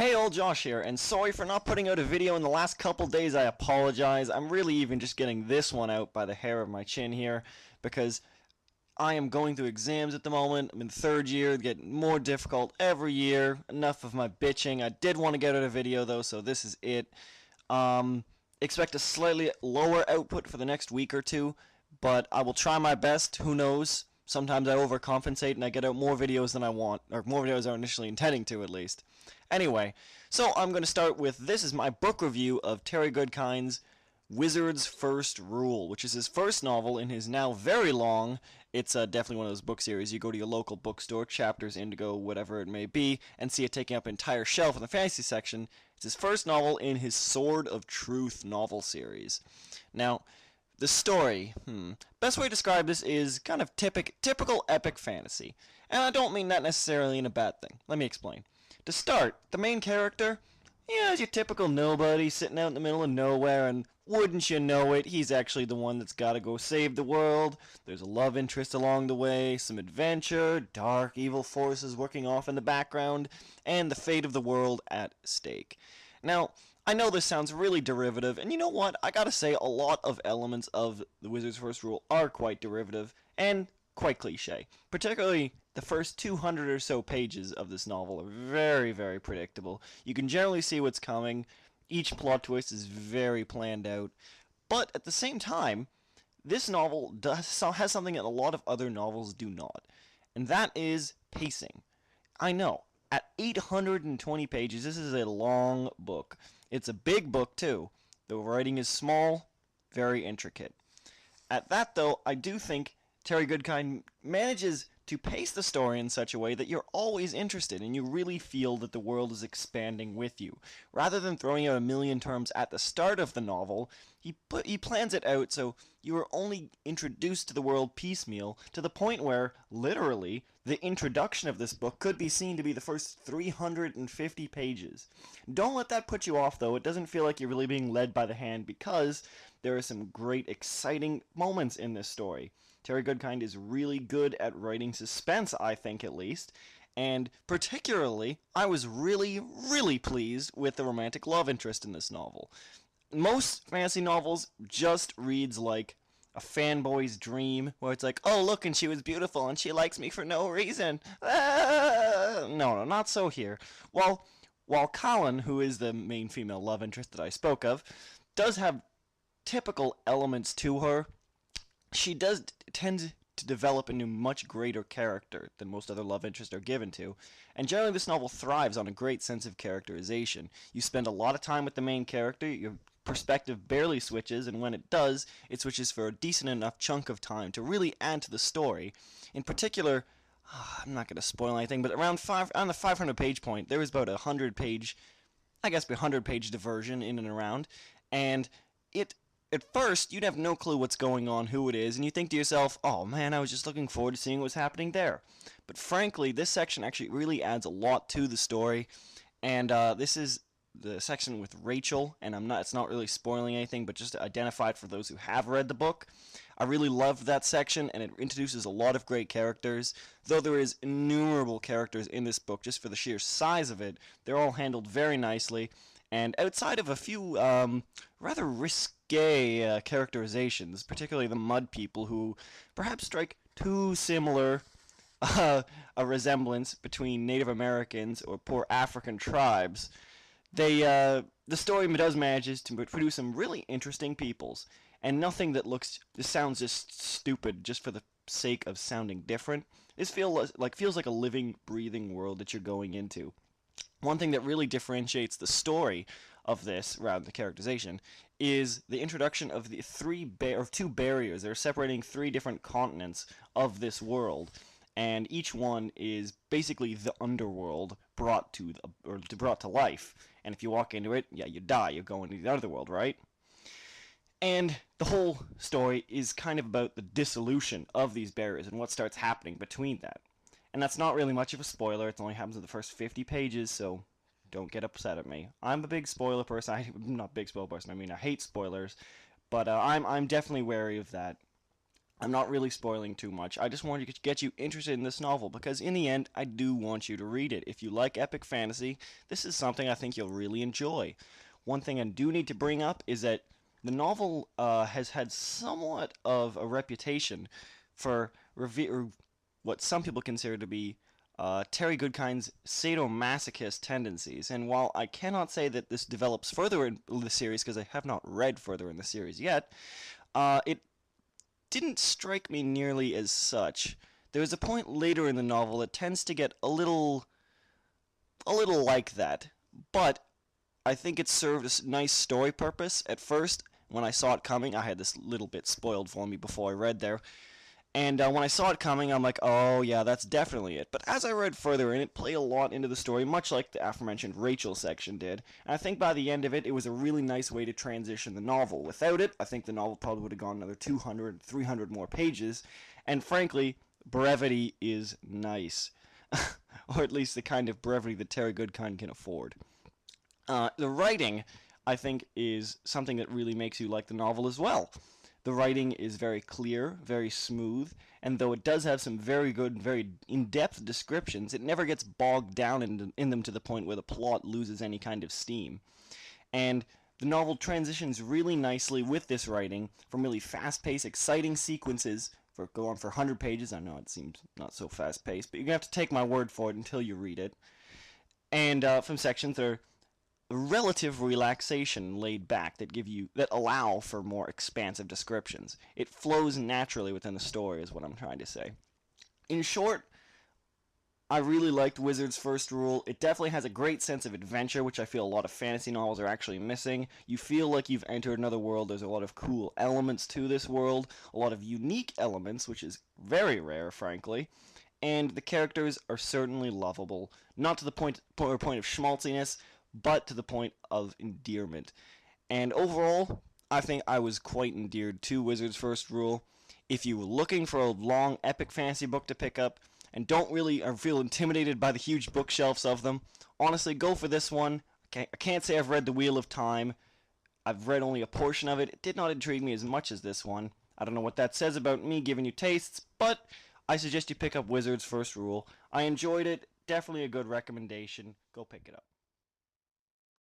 Hey, old Josh here, and sorry for not putting out a video in the last couple days. I apologize. I'm really even just getting this one out by the hair of my chin here because I am going through exams at the moment. I'm in third year, getting more difficult every year. Enough of my bitching. I did want to get out a video though, so this is it. Expect a slightly lower output for the next week or two, but I will try my best. Who knows? Sometimes I overcompensate and I get out more videos than I want, or more videos than I initially intending to at least. Anyway, so I'm going to start with, this is my book review of Terry Goodkind's Wizard's First Rule, which is his first novel in his now very long, it's definitely one of those book series, you go to your local bookstore, Chapters, Indigo, whatever it may be, and see it taking up an entire shelf in the fantasy section. It's his first novel in his Sword of Truth novel series. Now, the story, best way to describe this is kind of typical epic fantasy. And I don't mean that necessarily in a bad thing. Let me explain. To start, the main character, is your typical nobody sitting out in the middle of nowhere, and wouldn't you know it, he's actually the one that's gotta go save the world. There's a love interest along the way, some adventure, dark evil forces working off in the background, and the fate of the world at stake. Now, I know this sounds really derivative, and you know what? I gotta say, a lot of elements of the Wizard's First Rule are quite derivative and quite cliche. Particularly, the first 200 or so pages of this novel are very, very predictable. You can generally see what's coming. Each plot twist is very planned out. But at the same time, this novel has something that a lot of other novels do not, and that is pacing. I know, at 820 pages, this is a long book. It's a big book, too. The writing is small, very intricate. At that, though, I do think Terry Goodkind manages to pace the story in such a way that you're always interested and you really feel that the world is expanding with you. Rather than throwing out a million terms at the start of the novel, he plans it out so you are only introduced to the world piecemeal, to the point where, literally, the introduction of this book could be seen to be the first 350 pages. Don't let that put you off, though. It doesn't feel like you're really being led by the hand, because there are some great, exciting moments in this story. Terry Goodkind is really good at writing suspense, I think, at least, and particularly, I was really, really pleased with the romantic love interest in this novel. Most fantasy novels just reads like a fanboy's dream, where it's like, oh, look, and she was beautiful, and she likes me for no reason. No, not so here. While Colin, who is the main female love interest that I spoke of, does have typical elements to her, she does tend to develop into much greater character than most other love interests are given to, and generally this novel thrives on a great sense of characterization. You spend a lot of time with the main character, your perspective barely switches, and when it does, it switches for a decent enough chunk of time to really add to the story. In particular, I'm not going to spoil anything, but on the 500 page point, there was about a 100 page diversion in and around, and at first, you'd have no clue what's going on, who it is, and you think to yourself, oh man, I was just looking forward to seeing what's happening there. But frankly, this section actually really adds a lot to the story, and this is the section with Rachel, and it's not really spoiling anything, but just to identify it for those who have read the book. I really loved that section, and it introduces a lot of great characters. Though there is innumerable characters in this book, just for the sheer size of it, they're all handled very nicely. And outside of a few rather risque characterizations, particularly the mud people, who perhaps strike too similar a resemblance between Native Americans or poor African tribes, the story does manages to produce some really interesting peoples, and nothing that sounds just stupid just for the sake of sounding different. This feels like a living, breathing world that you're going into. One thing that really differentiates the story of this, rather than the characterization, is the introduction of the two barriers that are separating three different continents of this world, and each one is basically the underworld brought to life. And if you walk into it, you die. You go into the otherworld, right? And the whole story is kind of about the dissolution of these barriers and what starts happening between that. And that's not really much of a spoiler. It only happens in the first 50 pages, so don't get upset at me. I'm a big spoiler person. I'm not a big spoiler person. I mean, I hate spoilers, but I'm definitely wary of that. I'm not really spoiling too much. I just wanted to get you interested in this novel because, in the end, I do want you to read it. If you like epic fantasy, this is something I think you'll really enjoy. One thing I do need to bring up is that the novel has had somewhat of a reputation for what some people consider to be Terry Goodkind's sadomasochist tendencies. And while I cannot say that this develops further in the series because I have not read further in the series yet, it didn't strike me nearly as such. There is a point later in the novel that tends to get a little like that, but I think it served a nice story purpose. At first, when I saw it coming, I had this little bit spoiled for me before I read there. And when I saw it coming, I'm like, oh yeah, that's definitely it. But as I read further in, it played a lot into the story, much like the aforementioned Rachel section did. And I think by the end of it, it was a really nice way to transition the novel. Without it, I think the novel probably would have gone another 200, 300 more pages. And frankly, brevity is nice. Or at least the kind of brevity that Terry Goodkind can afford. The writing, I think, is something that really makes you like the novel as well. The writing is very clear, very smooth, and though it does have some very good, very in-depth descriptions, it never gets bogged down in them to the point where the plot loses any kind of steam. And the novel transitions really nicely with this writing from really fast-paced, exciting sequences for go on for 100 pages. I know it seems not so fast-paced, but you're going to have to take my word for it until you read it. And from sections that are relative relaxation laid back that allow for more expansive descriptions. It flows naturally within the story is what I'm trying to say. In short, I really liked Wizard's First Rule. It definitely has a great sense of adventure, which I feel a lot of fantasy novels are actually missing. You feel like you've entered another world. There's a lot of cool elements to this world, a lot of unique elements, which is very rare, frankly. And the characters are certainly lovable, not to the point of schmaltziness, but to the point of endearment. And overall, I think I was quite endeared to Wizard's First Rule. If you were looking for a long, epic fantasy book to pick up, and don't really or feel intimidated by the huge bookshelves of them, honestly, go for this one. I can't say I've read The Wheel of Time. I've read only a portion of it. It did not intrigue me as much as this one. I don't know what that says about me giving you tastes, but I suggest you pick up Wizard's First Rule. I enjoyed it. Definitely a good recommendation. Go pick it up.